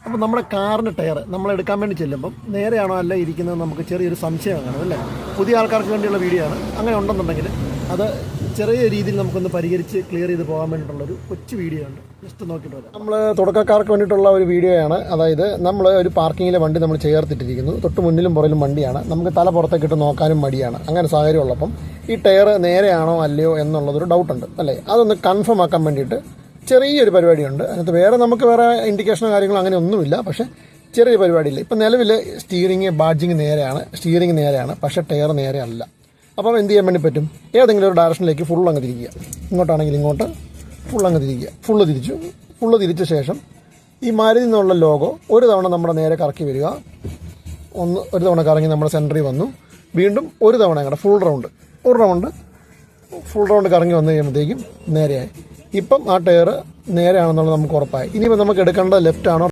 അപ്പോൾ നമ്മുടെ കാറിൻ്റെ ടയർ നമ്മൾ എടുക്കാൻ വേണ്ടി ചെല്ലുമ്പം നേരെയാണോ അല്ല ഇരിക്കുന്നത് നമുക്ക് ചെറിയൊരു സംശയം കാണും അല്ലേ. പുതിയ ആൾക്കാർക്ക് വേണ്ടിയുള്ള വീഡിയോ ആണ്. അങ്ങനെ ഉണ്ടെന്നുണ്ടെങ്കിൽ അത് ചെറിയ രീതിയിൽ നമുക്കൊന്ന് പരിഹരിച്ച് ക്ലിയർ ചെയ്ത് പോകാൻ വേണ്ടിയിട്ടുള്ളൊരു കൊച്ചു വീഡിയോ ഉണ്ട്. ജസ്റ്റ് നോക്കിയിട്ട് വരാം. നമ്മൾ തുടക്കക്കാർക്ക് വേണ്ടിയിട്ടുള്ള ഒരു വീഡിയോയാണ്. അതായത് നമ്മൾ ഒരു പാർക്കിങ്ങിലെ വണ്ടി നമ്മൾ ചേർത്തിട്ടിരിക്കുന്നു. തൊട്ട് മുന്നിലും പുറകിലും വണ്ടിയാണ്. നമുക്ക് തല പുറത്തേക്ക് ഇട്ട് നോക്കാനും മടിയാണ്. അങ്ങനെ സാഹചര്യം ഉള്ളപ്പം ഈ ടയർ നേരെയാണോ അല്ലയോ എന്നുള്ളതൊരു ഡൗട്ടുണ്ട് അല്ലേ. അതൊന്ന് കൺഫേം ആക്കാൻ വേണ്ടിയിട്ട് ചെറിയൊരു പരിപാടിയുണ്ട്. അതിനകത്ത് വേറെ ഇൻഡിക്കേഷനോ കാര്യങ്ങളോ അങ്ങനെ ഒന്നുമില്ല. പക്ഷേ ചെറിയ പരിപാടിയില്ല. ഇപ്പം നിലവിൽ ബാഡ്ജിങ് നേരെയാണ്, പക്ഷേ ടയർ നേരെ അല്ല. അപ്പം എന്ത് ചെയ്യാൻ വേണ്ടി പറ്റും? ഏതെങ്കിലും ഒരു ഡയറക്ഷനിലേക്ക് ഫുൾ അങ്ങ് തിരിക്കുക. ഇങ്ങോട്ടാണെങ്കിൽ ഇങ്ങോട്ട് ഫുൾ അങ്ങ് തിരിക്കുക. ഫുള്ള് തിരിച്ച ശേഷം ഈ മാരുതി എന്നുള്ള ലോഗോ ഒരു തവണ നമ്മുടെ നേരെ കറക്കി വരിക. ഒരു തവണ കറങ്ങി നമ്മുടെ സെൻറ്ററിൽ വന്നു. വീണ്ടും ഒരു തവണ അങ്ങോട്ട് ഫുൾ റൗണ്ട് കറങ്ങി വന്നു കഴിയുമ്പോഴത്തേക്കും നേരെയായി. ഇപ്പം ആ ടയർ നേരെയാണെന്നുള്ളത് നമുക്ക് ഉറപ്പായി. ഇനിയിപ്പോൾ നമുക്ക് എടുക്കേണ്ടത് ലെഫ്റ്റ് ആണോ